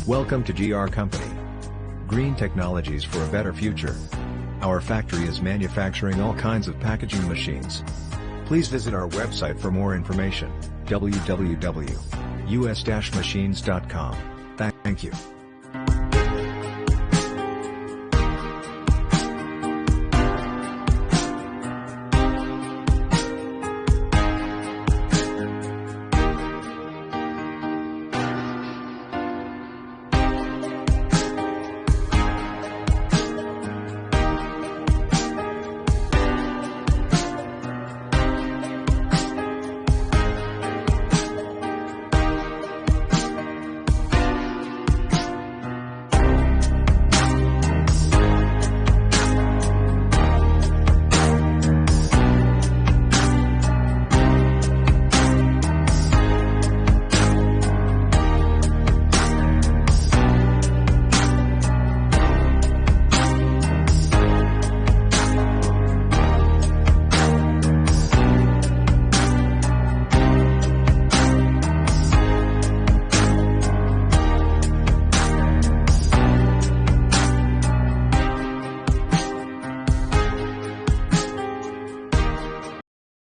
Welcome to GR Company. Green technologies for a better future. Our factory is manufacturing all kinds of packaging machines. Please visit our website for more information, www.us-machines.com. Thank you.